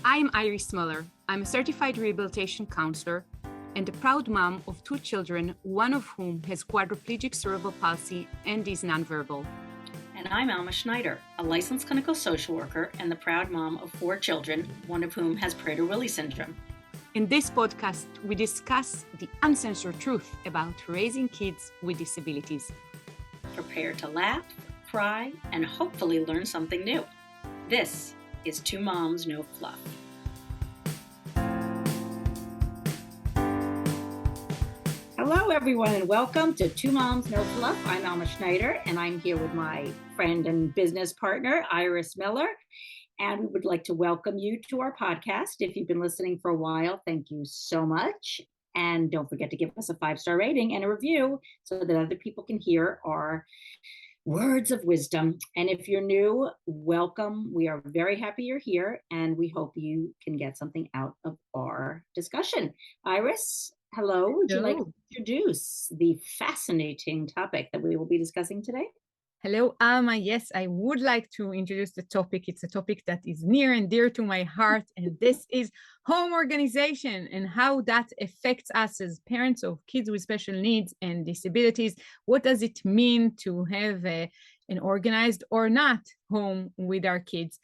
I'm Iris Muller. I'm a certified rehabilitation counselor and a proud mom of 2 children, one of whom has quadriplegic cerebral palsy and is nonverbal. And I'm Alma Schneider, a licensed clinical social worker and the proud mom of 4 children, one of whom has Prader-Willi syndrome. In this podcast, we discuss the uncensored truth about raising kids with disabilities. Prepare to laugh, cry, and hopefully learn something new. This is Two Moms No Fluff. Hello, everyone, and welcome to Two Moms No Fluff. I'm Alma Schneider, and I'm here with my friend and business partner, Iris Miller. And we would like to welcome you to our podcast. If you've been listening for a while, thank you so much. And don't forget to give us a 5-star rating and a review so that other people can hear our words of wisdom. And if you're new, welcome. We are very happy you're here, and we hope you can get something out of our discussion. Iris, hello. Would you like to introduce the fascinating topic that we will be discussing today? Hello, Alma. Yes, I would like to introduce the topic. It's a topic that is near and dear to my heart, and this is home organization and how that affects us as parents of kids with special needs and disabilities. What does it mean to have an organized or not home with our kids?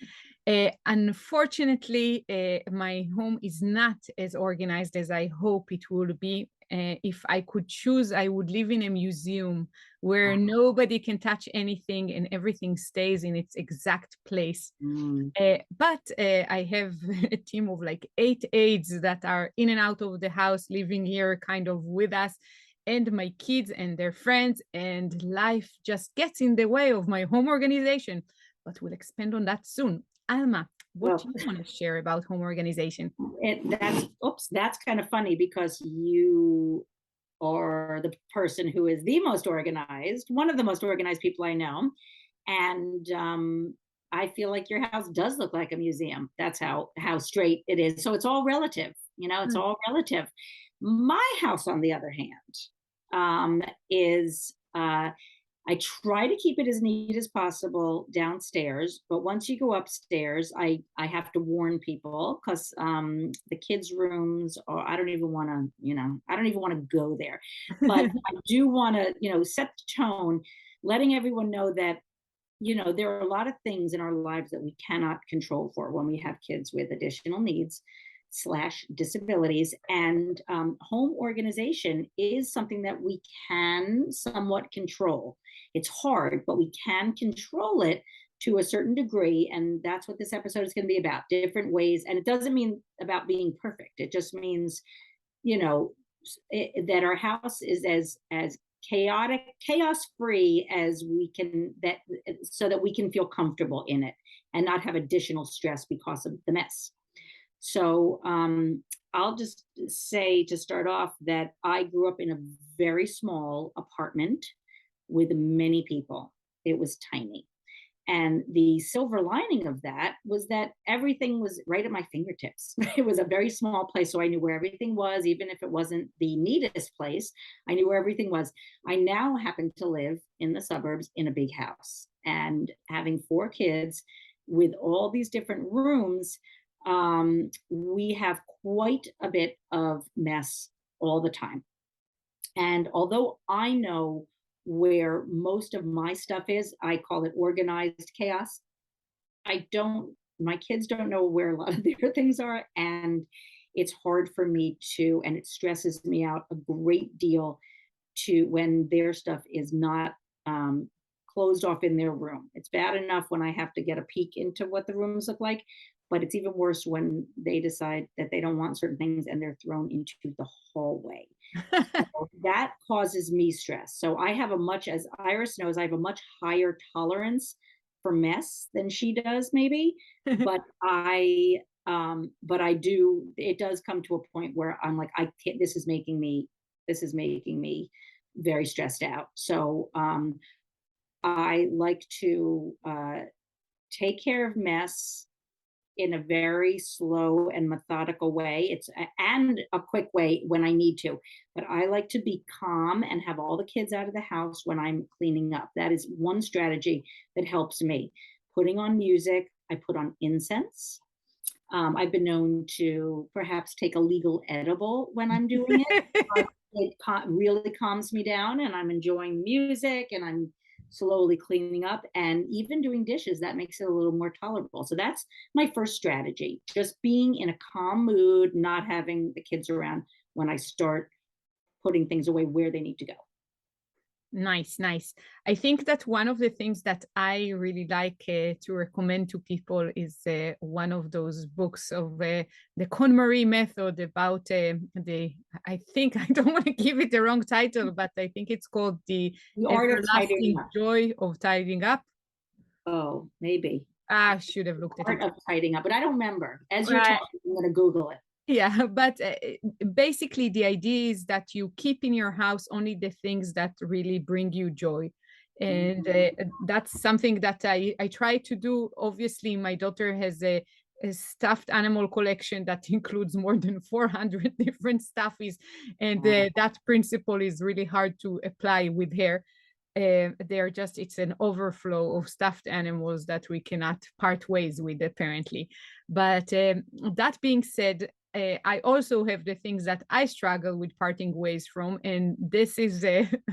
Unfortunately, my home is not as organized as I hope it will be. If I could choose, I would live in a museum where nobody can touch anything and everything stays in its exact place. But I have a team of like 8 aides that are in and out of the house, living here kind of with us, and my kids and their friends, and life just gets in the way of my home organization. But we'll expand on that soon. Alma, what do you want to share about home organization? That's kind of funny because you are the person who is the most organized, one of the most organized people I know. And I feel like your house does look like a museum. That's how straight it is. So it's all relative, it's all relative. My house, on the other hand, is I try to keep it as neat as possible downstairs, but once you go upstairs, I have to warn people because the kids' rooms are, I don't even want to go there. But I do want to, set the tone, letting everyone know that, there are a lot of things in our lives that we cannot control for when we have kids with additional needs / disabilities, and home organization is something that we can somewhat control. It's hard, but we can control it to a certain degree, and that's what this episode is going to be about, different ways. And it doesn't mean about being perfect. It just means, that our house is as chaos free as we can, so that we can feel comfortable in it and not have additional stress because of the mess. So I'll just say to start off that I grew up in a very small apartment with many people. It was tiny. And the silver lining of that was that everything was right at my fingertips. It was a very small place, so I knew where everything was, even if it wasn't the neatest place. I knew where everything was. I now happen to live in the suburbs in a big house. And having 4 kids with all these different rooms, we have quite a bit of mess all the time. And although I know where most of my stuff is, I call it organized chaos. My kids don't know where a lot of their things are. And it's hard for me and it stresses me out a great deal when their stuff is not closed off in their room. It's bad enough when I have to get a peek into what the rooms look like, but it's even worse when they decide that they don't want certain things and they're thrown into the hallway. So that causes me stress. So I have as Iris knows, I have a much higher tolerance for mess than she does, maybe. But it does come to a point where I'm like, I can't, this is making me very stressed out. So I like to take care of mess in a very slow and methodical way. And a quick way when I need to. But I like to be calm and have all the kids out of the house when I'm cleaning up. That is one strategy that helps me. Putting on music. I put on incense. I've been known to perhaps take a legal edible when I'm doing it. It really calms me down, and I'm enjoying music, and I'm slowly cleaning up, and even doing dishes, that makes it a little more tolerable. So that's my first strategy, just being in a calm mood, not having the kids around when I start putting things away where they need to go. Nice, nice. I think that one of the things that I really like to recommend to people is one of those books of the KonMari method about I think, I don't want to give it the wrong title, but I think it's called The The art of tidying Everlasting up. Joy of Tidying Up. Oh, maybe. I should have looked at Art it. of tidying up, but I don't remember. As you're Right. talking, I'm gonna Google it. Yeah, but basically the idea is that you keep in your house only the things that really bring you joy. And Mhm. that's something that I try to do. Obviously, my daughter has a stuffed animal collection that includes more than 400 different stuffies. And Wow. that principle is really hard to apply with her. They're just, it's an overflow of stuffed animals that we cannot part ways with, apparently. But that being said, I also have the things that I struggle with parting ways from, and this is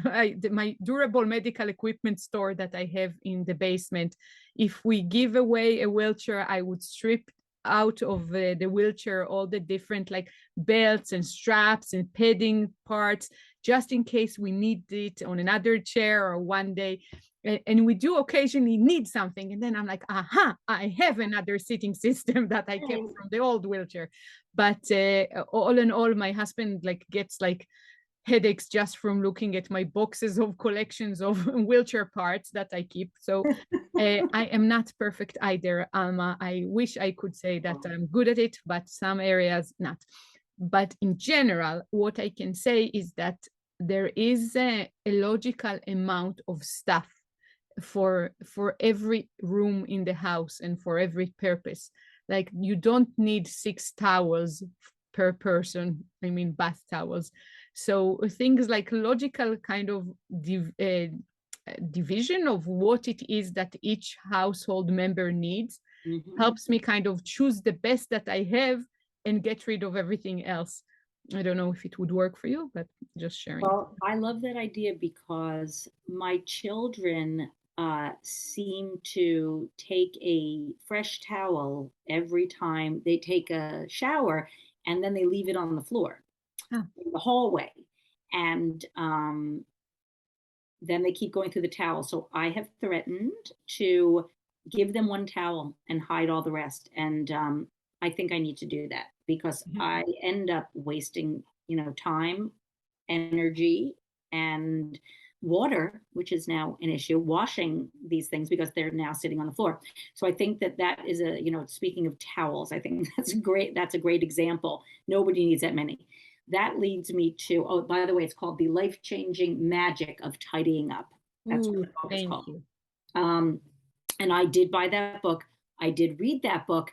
my durable medical equipment store that I have in the basement. If we give away a wheelchair, I would strip out of the wheelchair all the different like belts and straps and padding parts, just in case we need it on another chair or one day. And we do occasionally need something, and then I'm like, aha, I have another seating system that I kept Right. from the old wheelchair. But all in all, my husband like gets like headaches just from looking at my boxes of collections of wheelchair parts that I keep. So I am not perfect either, Alma. I wish I could say that I'm good at it, but some areas not. But in general, what I can say is that there is a logical amount of stuff for every room in the house and for every purpose. Like you don't need 6 towels per person, I mean bath towels. So things like logical kind of division of what it is that each household member needs Mhm. helps me kind of choose the best that I have and get rid of everything else. I don't know if it would work for you, but just sharing. Well, I love that idea because my children seem to take a fresh towel every time they take a shower, and then they leave it on the floor Ah, in the hallway. And then they keep going through the towel. So I have threatened to give them one towel and hide all the rest. And I think I need to do that because I end up wasting, time, energy, and water, which is now an issue, washing these things because they're now sitting on the floor. So I think that that is speaking of towels, I think that's great. That's a great example. Nobody needs that many. That leads me to, oh, by the way, it's called The Life-Changing Magic of Tidying Up. That's what ooh, the book is thank called. you. Um, and I did buy that book. I did read that book,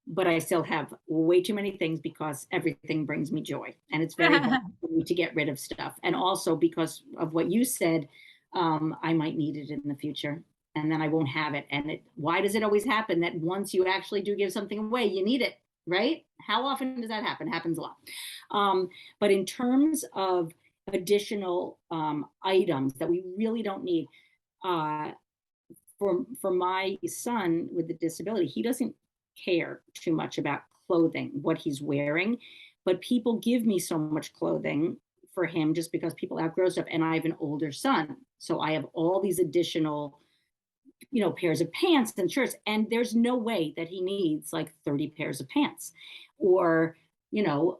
but I still have way too many things because everything brings me joy. And it's very hard for me to get rid of stuff. And also because of what you said, I might need it in the future and then I won't have it. And why does it always happen that once you actually do give something away, you need it, right? How often does that happen? It happens a lot. But in terms of additional items that we really don't need, uh, for my son with the disability, he doesn't care too much about clothing, what he's wearing, but people give me so much clothing for him just because people outgrow stuff. And I have an older son, so I have all these additional pairs of pants and shirts, and there's no way that he needs like 30 pairs of pants or you know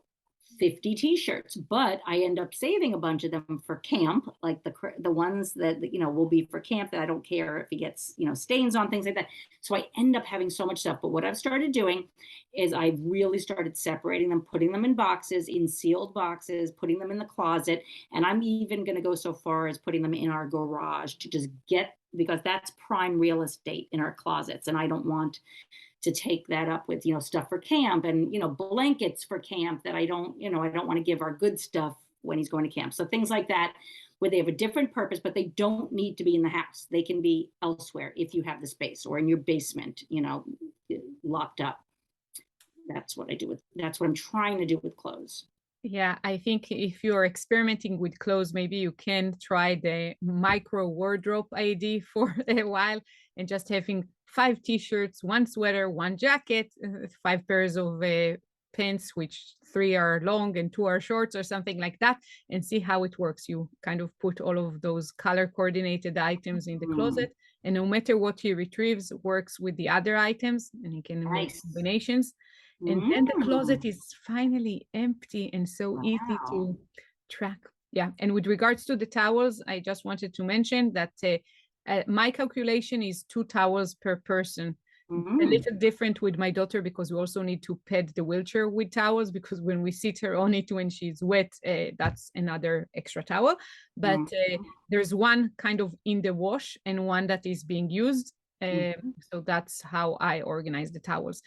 50 t-shirts, but I end up saving a bunch of them for camp, like the ones that will be for camp that I don't care if he gets stains on, things like that. So I end up having so much stuff. But what I've started doing is I really started separating them, putting them in boxes, in sealed boxes, putting them in the closet, and I'm even going to go so far as putting them in our garage to just get, because that's prime real estate in our closets, and I don't want to take that up with stuff for camp and blankets for camp that I don't want to give our good stuff when he's going to camp. So things like that where they have a different purpose, but they don't need to be in the house. They can be elsewhere if you have the space or in your basement, locked up. that's what I do with, that's what I'm trying to do with clothes. Yeah, I think if you're experimenting with clothes, maybe you can try the micro wardrobe idea for a while and just having 5 t-shirts, one sweater, one jacket, 5 pairs of pants, which 3 are long and 2 are shorts or something like that, and see how it works. You kind of put all of those color coordinated items in the Mm, closet, and no matter what he retrieves, works with the other items, and he can make nice. combinations. And then the Mm, closet is finally empty and so easy wow. to track. Yeah. And with regards to the towels, I just wanted to mention that my calculation is 2 towels per person. A Mm, little different with my daughter because we also need to pad the wheelchair with towels, because when we sit her on it when she's wet, that's another extra towel. But mm, there's one kind of in the wash and one that is being used. mm, So that's how I organize the towels.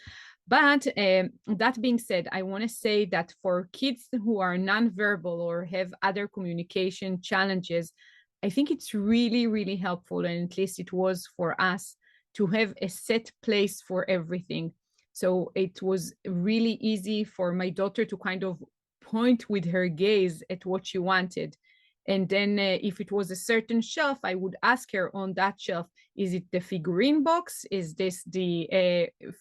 But that being said, I want to say that for kids who are nonverbal or have other communication challenges, I think it's really, really helpful, and at least it was for us, to have a set place for everything. So it was really easy for my daughter to kind of point with her gaze at what she wanted. And then if it was a certain shelf, I would ask her on that shelf, is it the figurine box? Is this the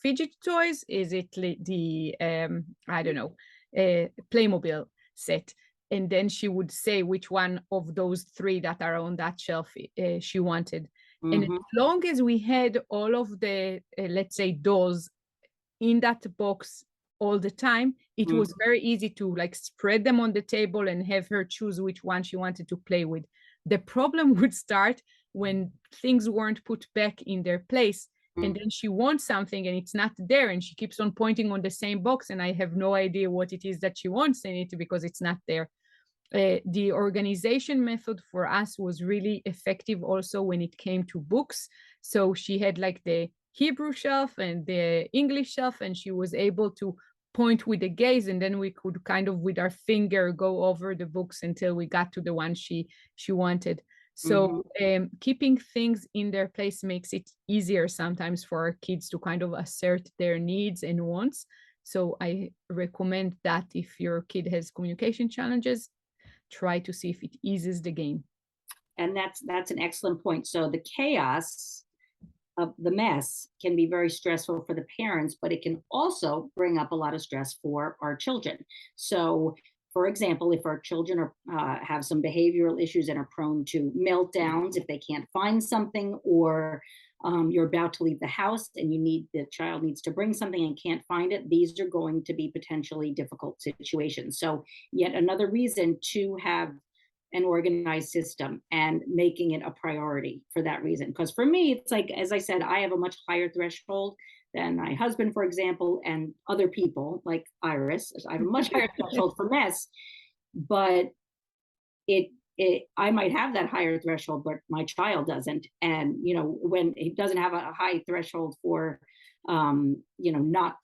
fidget toys? Is it the, I don't know, Playmobil set? And then she would say which one of those 3 that are on that shelf she wanted. And as mhm, long as we had all of the, let's say, dolls in that box all the time, it mm, was very easy to like spread them on the table and have her choose which one she wanted to play with. The problem would start when things weren't put back in their place, and mm, then she wants something and it's not there, and she keeps on pointing on the same box, and I have no idea what it is that she wants in it because it's not there. The organization method for us was really effective also when it came to books. So she had like the Hebrew shelf and the English shelf, and she was able to point with the gaze, and then we could kind of with our finger go over the books until we got to the one she wanted. mhm. So keeping things in their place makes it easier sometimes for our kids to kind of assert their needs and wants. So I recommend that if your kid has communication challenges, try to see if it eases the game. And that's an excellent point. So the chaos of the mess can be very stressful for the parents, but it can also bring up a lot of stress for our children. So, for example, if our children are have some behavioral issues and are prone to meltdowns if they can't find something, or you're about to leave the house and the child needs to bring something and can't find it, these are going to be potentially difficult situations. So, yet another reason to have an organized system and making it a priority for that reason. Because for me, it's like, as I said, I have a much higher threshold than my husband, for example, and other people like Iris. I have a much higher threshold for mess, but it I might have that higher threshold, but my child doesn't. And when he doesn't have a high threshold for not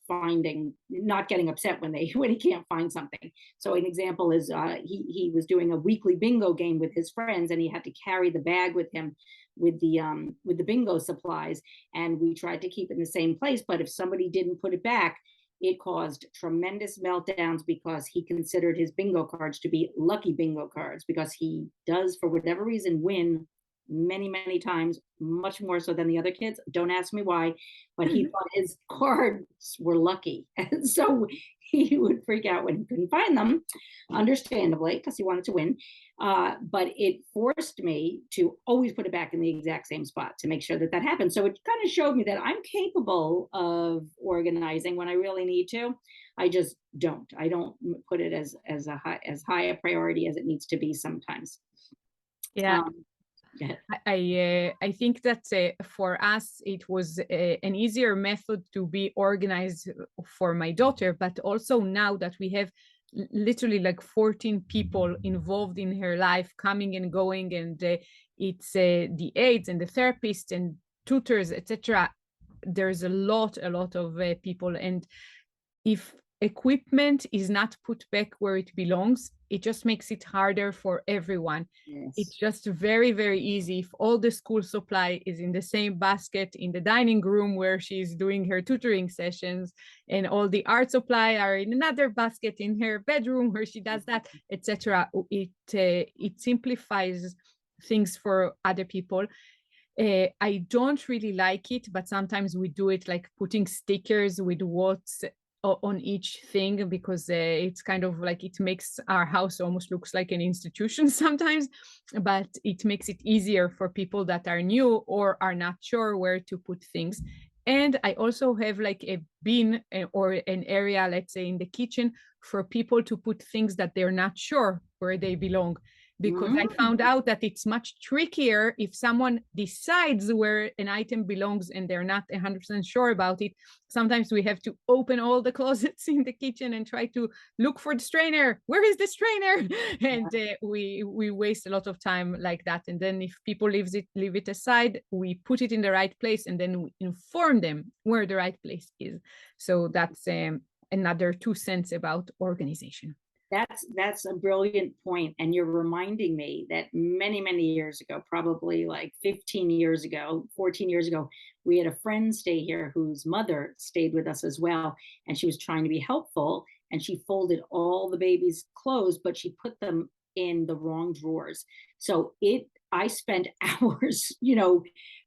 getting upset when they when he can't find something. So an example is he was doing a weekly bingo game with his friends, and he had to carry the bag with him with the bingo supplies, and we tried to keep it in the same place, but if somebody didn't put it back, it caused tremendous meltdowns because he considered his bingo cards to be lucky bingo cards, because he does, for whatever reason, win many, many times, much more so than the other kids. Don't ask me why, but he thought his cards were lucky. And so he would freak out when he couldn't find them, understandably, because he wanted to win. But it forced me to always put it back in the exact same spot to make sure that that happened. So it kind of showed me that I'm capable of organizing when I really need to. I just don't. I don't put it as high a priority as it needs to be sometimes. Yeah, Um, yeah. I think that for us it was an easier method to be organized for my daughter, but also now that we have literally like 14 people involved in her life, coming and going, and it's the aides and the therapists and tutors, etc. There's a lot of people, and if equipment is not put back where it belongs, it just makes it harder for everyone. It's Yes. just very, very easy if all the school supply is in the same basket in the dining room where she's doing her tutoring sessions, and all the art supply are in another basket in her bedroom where she does that, etc. It simplifies things for other people. I don't really like it, but sometimes we do it, like putting stickers with what's on each thing, because it's kind of like it makes our house almost looks like an institution sometimes, but it makes it easier for people that are new or are not sure where to put things. And I also have like a bin or an area, let's say in the kitchen, for people to put things that they're not sure where they belong, because I Mm. found out that it's much trickier if someone decides where an item belongs and they're not 100% sure about it. Sometimes we have to open all the closets in the kitchen and try to look for the strainer. Where is the strainer? And we waste a lot of time like that. And then if people leave it aside, we put it in the right place, and then we inform them where the right place is. So that's another 2 cents about organization. That's a brilliant point, and you're reminding me that many, many years ago, probably like 15 years ago, 14 years ago, we had a friend stay here whose mother stayed with us as well, and she was trying to be helpful, and she folded all the baby's clothes, but she put them in the wrong drawers. So I spent hours,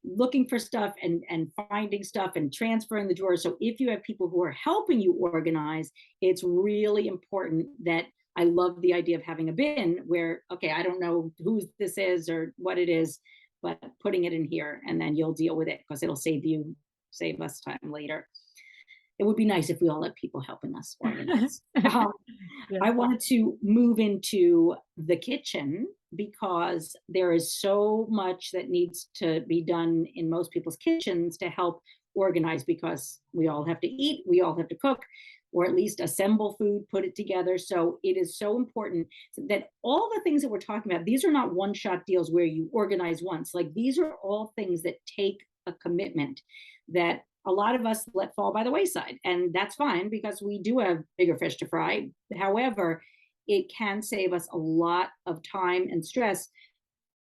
looking for stuff and finding stuff and transferring the drawers. So if you have people who are helping you organize, it's really important that I love the idea of having a bin where, okay, I don't know who this is or what it is, but putting it in here, and then you'll deal with it because it'll save us time later. It would be nice if we all had people helping us organize. Yeah. I wanted to move into the kitchen because there is so much that needs to be done in most people's kitchens to help organize, because we all have to eat, we all have to cook, or at least assemble food, put it together. So it is so important that all the things that we're talking about, these are not one-shot deals where you organize once. Like, these are all things that take a commitment that a lot of us let fall by the wayside. And that's fine because we do have bigger fish to fry. However, it can save us a lot of time and stress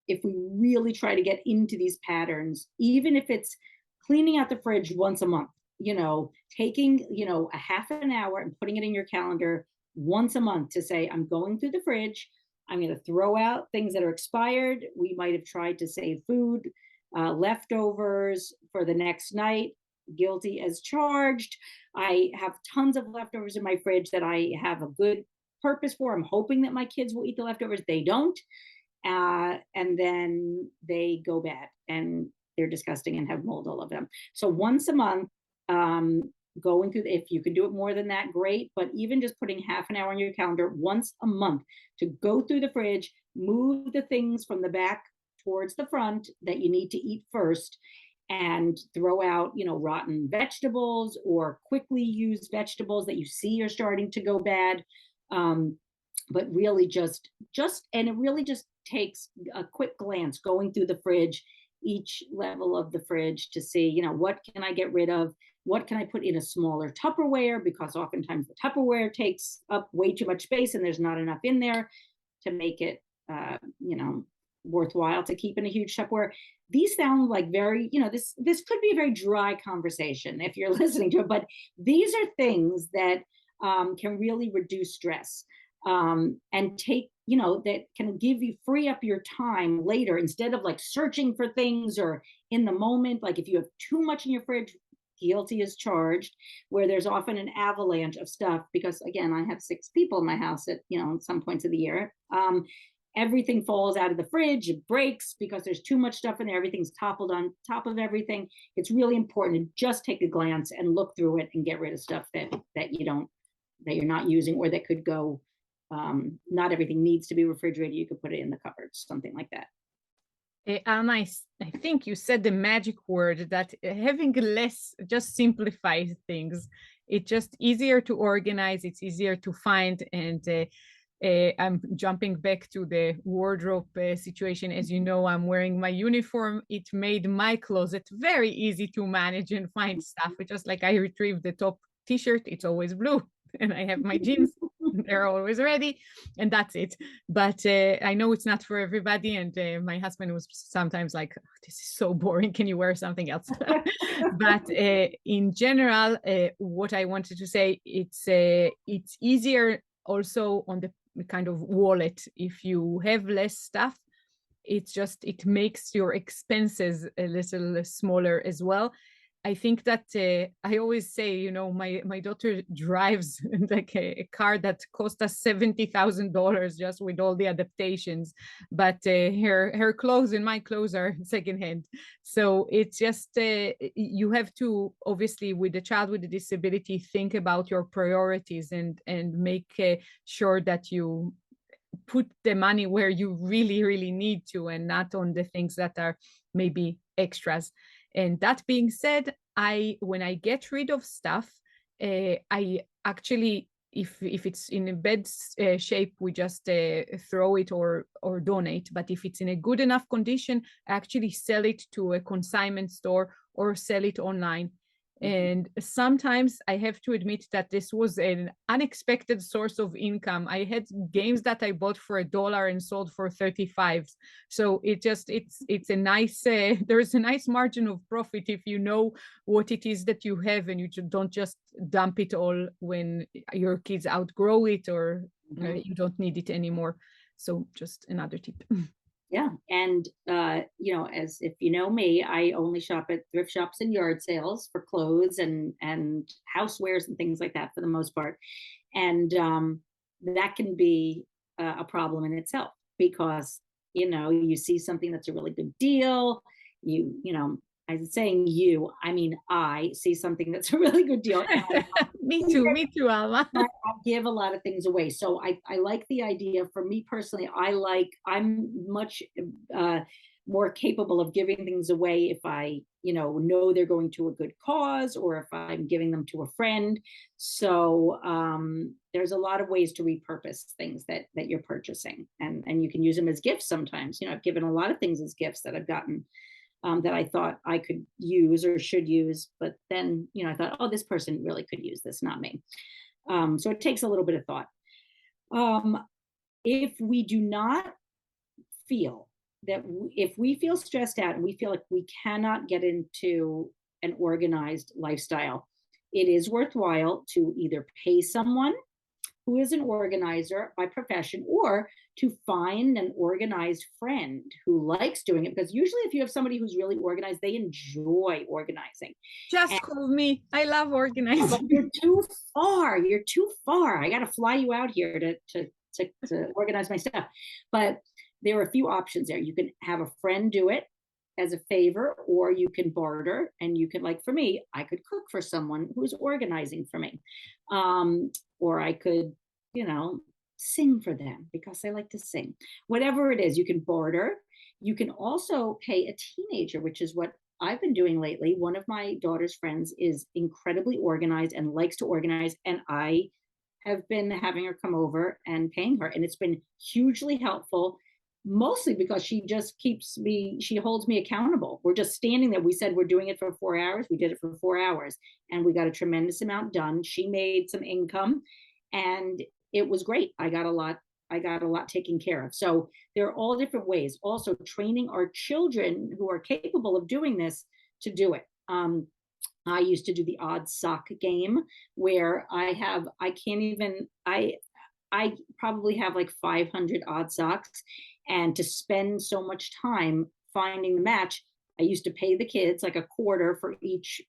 if we really try to get into these patterns, even if it's cleaning out the fridge once a month, taking, a half an hour and putting it in your calendar once a month to say, I'm going through the fridge. I'm going to throw out things that are expired. We might have tried to save food, leftovers for the next night. Guilty as charged. I have tons of leftovers in my fridge that I have a good purpose for. I'm hoping that my kids will eat the leftovers. They don't. And then they go bad and they're disgusting and have mold all over them. So once a month, going through, if you can do it more than that, great. But even just putting half an hour on your calendar once a month to go through the fridge, move the things from the back towards the front that you need to eat first, and throw out, rotten vegetables or quickly used vegetables that you see are starting to go bad. But really and it really just takes a quick glance going through the fridge, each level of the fridge, to see, what can I get rid of? What can I put in a smaller Tupperware? Because oftentimes the Tupperware takes up way too much space and there's not enough in there to make it, worthwhile to keep in a huge Tupperware. These sound like very, this could be a very dry conversation if you're listening to it, but these are things that can really reduce stress, and take, that can free up your time later, instead of like searching for things or in the moment. Like, if you have too much in your fridge, guilty as charged, where there's often an avalanche of stuff, because again, I have 6 people in my house at, some points of the year. Everything falls out of the fridge, it breaks because there's too much stuff in there, everything's toppled on top of everything. It's really important to just take a glance and look through it and get rid of stuff that you're not using, or that could go, not everything needs to be refrigerated, you could put it in the cupboards, something like that. Alma, I think you said the magic word, that having less just simplifies things. It's just easier to organize, it's easier to find. And I'm jumping back to the wardrobe situation. As you know, I'm wearing my uniform. It made my closet very easy to manage and find stuff. It's just like I retrieve the top t-shirt, it's always blue. and I have my jeans. They're always ready, and that's it. But I know it's not for everybody. And my husband was sometimes like, "Oh, this is so boring. Can you wear something else?" But in general, what I wanted to say, it's easier also on the kind of wallet if you have less stuff. It's just it makes your expenses a little smaller as well. I think that I always say, my daughter drives like a car that cost us $70,000 just with all the adaptations, but her clothes and my clothes are secondhand. So it's just you have to, obviously, with a child with a disability, think about your priorities and make sure that you put the money where you really, really need to, and not on the things that are maybe extras. And that being said, when I get rid of stuff, I actually, if it's in a bad shape, we just throw it or donate. But if it's in a good enough condition, I actually sell it to a consignment store or sell it online. And sometimes I have to admit that this was an unexpected source of income. I had games that I bought for $1 and sold for 35. So it's a nice there's a nice margin of profit if you know what it is that you have, and you don't just dump it all when your kids outgrow it, or you don't need it anymore. So just another tip. Yeah. And, as if you know me, I only shop at thrift shops and yard sales for clothes and housewares and things like that for the most part. And that can be a problem in itself because, you see something that's a really good deal. I'm saying I mean, I see something that's a really good deal. And Me too, Alma. I give a lot of things away. So I like the idea. For me personally, I'm much more capable of giving things away if I, know they're going to a good cause, or if I'm giving them to a friend. So there's a lot of ways to repurpose things that you're purchasing, and you can use them as gifts sometimes. I've given a lot of things as gifts that I've gotten that I thought I could use or should use, but then, I thought, oh, this person really could use this, not me. So it takes a little bit of thought. If we do not feel that, if we feel stressed out and we feel like we cannot get into an organized lifestyle, it is worthwhile to either pay someone who is an organizer by profession, or to find an organized friend who likes doing it. Because usually if you have somebody who's really organized, they enjoy organizing. Just call me. I love organizing. You're too far. You're too far. I got to fly you out here to organize my stuff. But there are a few options there. You can have a friend do it as a favor, or you can barter, and you can, like for me, I could cook for someone who's organizing for me. Or I could, sing for them because I like to sing. Whatever it is, you can barter. You can also pay a teenager, which is what I've been doing lately. One of my daughter's friends is incredibly organized and likes to organize, and I have been having her come over and paying her, and it's been hugely helpful. Mostly because she holds me accountable. We're just standing there. We said we're doing it for 4 hours. We did it for 4 hours, and we got a tremendous amount done. She made some income, and it was great. I got a lot taken care of. So there are all different ways. Also, training our children who are capable of doing this to do it. I used to do the odd sock game where I probably have like 500 odd socks. And to spend so much time finding the match, I used to pay the kids like a quarter for each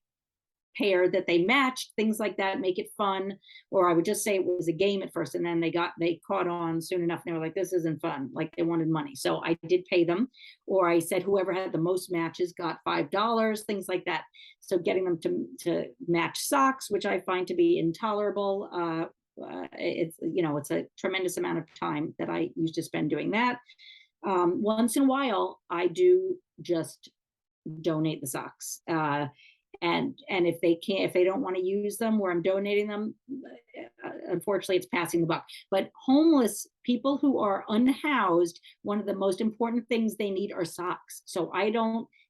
pair that they matched, things like that, make it fun. Or I would just say it was a game at first, and then they caught on soon enough. And they were like, this isn't fun. Like, they wanted money. So I did pay them. Or I said, whoever had the most matches got $5, things like that. So getting them to match socks, which I find to be intolerable. It's a tremendous amount of time that I used to spend doing that. Once in a while, I do just donate the socks. And if they don't want to use them where I'm donating them, unfortunately, it's passing the buck. But homeless people who are unhoused, one of the most important things they need are socks. So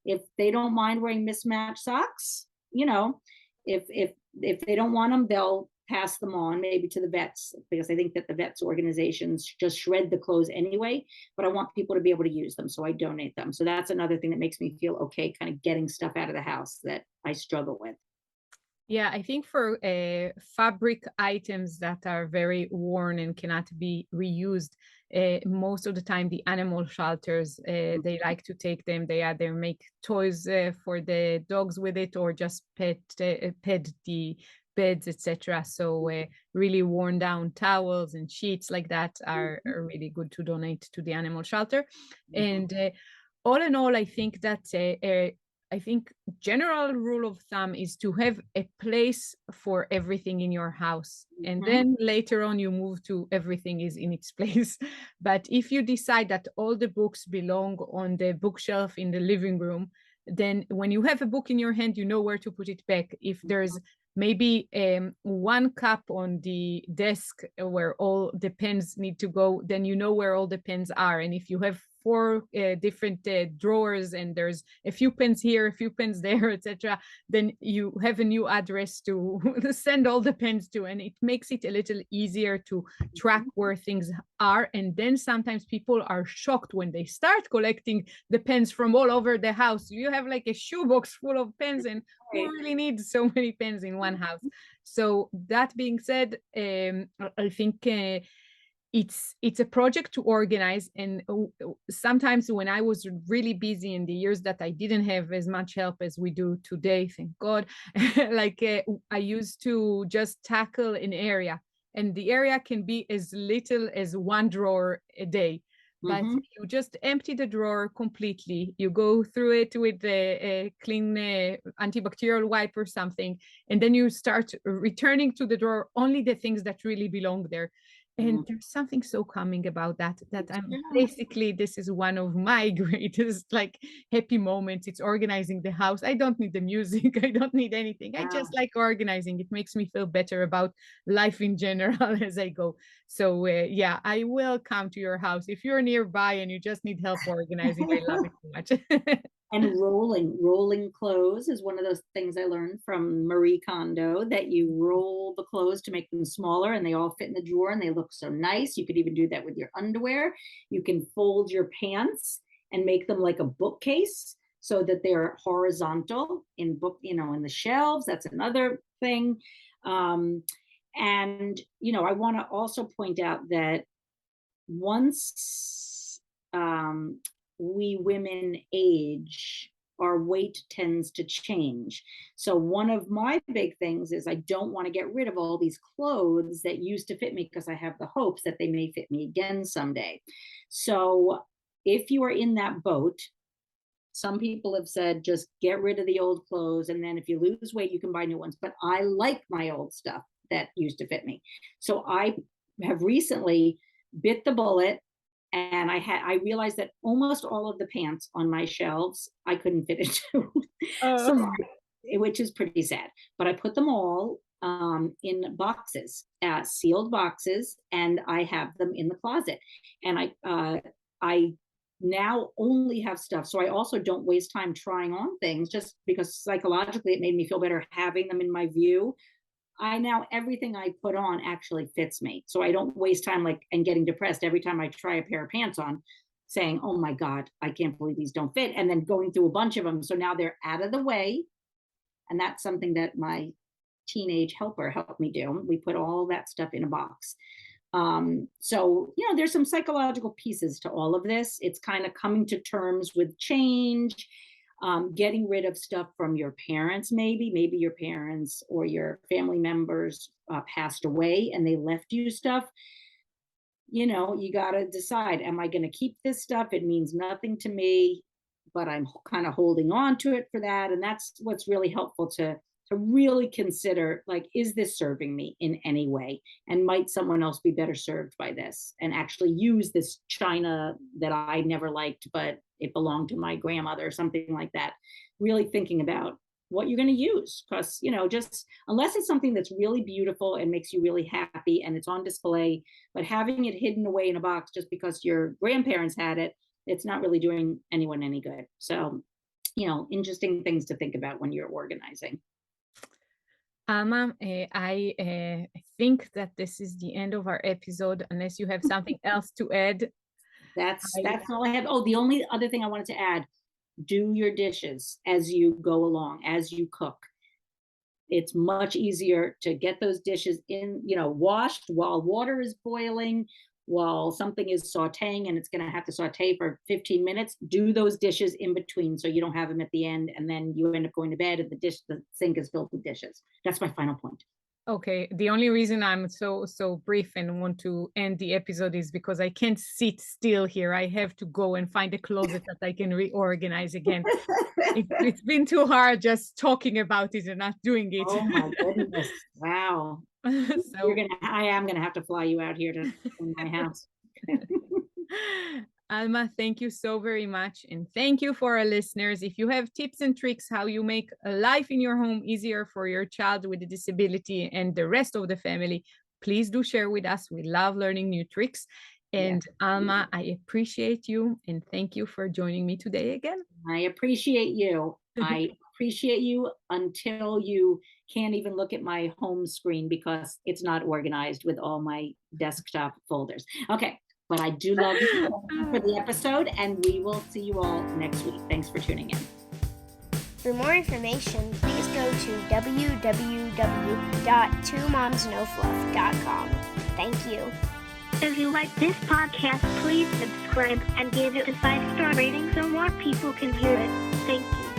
if they don't mind wearing mismatched socks, if they don't want them, they'll pass them on maybe to the vets, because I think that the vets organizations just shred the clothes anyway, but I want people to be able to use them. So I donate them. So that's another thing that makes me feel okay, kind of getting stuff out of the house that I struggle with. Yeah, I think for fabric items that are very worn and cannot be reused, most of the time the animal shelters, they like to take them. They either make toys for the dogs with it, or just pet the beds, etc. So really worn down towels and sheets like that are really good to donate to the animal shelter. And all in all, I think that I think general rule of thumb is to have a place for everything in your house. And Mhm. then later on you move to everything is in its place. But if you decide that all the books belong on the bookshelf in the living room, then when you have a book in your hand, you know where to put it back. If there's maybe one cup on the desk where all the pens need to go, then you know where all the pens are. And if you have four different drawers and there's a few pens here, a few pens there, etc., then you have a new address to send all the pens to, and it makes it a little easier to track where things are. And then sometimes people are shocked when they start collecting the pens from all over the house. You have like a shoebox full of pens, and who Right. really needs so many pens in one house? So that being said, I think it's a project to organize. And sometimes when I was really busy in the years that I didn't have as much help as we do today, thank God, like I used to just tackle an area, and the area can be as little as one drawer a day. But Mhm. you just empty the drawer completely. You go through it with a clean antibacterial wipe or something, and then you start returning to the drawer only the things that really belong there. And Mm. there's something so calming about that, that I'm Yeah. basically, this is one of my greatest like happy moments. It's organizing the house. I don't need the music. I don't need anything. I just like organizing. It makes me feel better about life in general as I go. So yeah, I will come to your house. If you're nearby and you just need help organizing, I love it so much. And rolling clothes is one of those things I learned from Marie Kondo, that you roll the clothes to make them smaller and they all fit in the drawer and they look so nice. You could even do that with your underwear. You can fold your pants and make them like a bookcase so that they're horizontal in in the shelves. That's another thing. Um, and I want to also point out that once we women age, our weight tends to change. So, one of my big things is I don't want to get rid of all these clothes that used to fit me, because I have the hopes that they may fit me again someday. So, if you are in that boat, some people have said just get rid of the old clothes, and then if you lose weight, you can buy new ones. But I like my old stuff that used to fit me. So I have recently bit the bullet, and I realized that almost all of the pants on my shelves I couldn't fit into. So Oh. which is pretty sad. But I put them all in boxes, sealed boxes, and I have them in the closet. And I now only have stuff. So I also don't waste time trying on things, just because psychologically it made me feel better having them in my view. I now, everything I put on actually fits me. So I don't waste time like and getting depressed every time I try a pair of pants on, saying, "Oh my God, I can't believe these don't fit," and then going through a bunch of them. So now they're out of the way. And that's something that my teenage helper helped me do. We put all that stuff in a box. So, there's some psychological pieces to all of this. It's kind of coming to terms with change, getting rid of stuff from your parents, maybe your parents or your family members passed away and they left you stuff. You got to decide, am I going to keep this stuff? It means nothing to me, but I'm kind of holding on to it for that. And that's what's really helpful to really consider, like, is this serving me in any way? And might someone else be better served by this, and actually use this china that I never liked, but it belonged to my grandmother or something like that. Really thinking about what you're going to use, because just unless it's something that's really beautiful and makes you really happy and it's on display, but having it hidden away in a box just because your grandparents had it, it's not really doing anyone any good. So, interesting things to think about when you're organizing. Alma, I think that this is the end of our episode, unless you have something else to add. That's all I have. Oh, the only other thing I wanted to add, do your dishes as you go along, as you cook. It's much easier to get those dishes in, washed while water is boiling, while something is sauteing and it's going to have to saute for 15 minutes. Do those dishes in between so you don't have them at the end and then you end up going to bed and the sink is filled with dishes. That's my final point. Okay, the only reason I'm so brief and want to end the episode is because I can't sit still here. I have to go and find a closet that I can reorganize again. It's been too hard just talking about it and not doing it. Oh my goodness. Wow. So I am gonna have to fly you out here to my house. Alma, thank you so very much. And thank you for our listeners. If you have tips and tricks how you make a life in your home easier for your child with a disability and the rest of the family, please do share with us. We love learning new tricks. And Alma, I appreciate you and thank you for joining me today again. I appreciate you. I appreciate you until you can't even look at my home screen because it's not organized with all my desktop folders. Okay. But I do love you for the episode, and we will see you all next week. Thanks for tuning in. For more information, please go to www.twomomsnofluff.com. Thank you. If you like this podcast, please subscribe and give it a 5-star rating so more people can hear it. Thank you.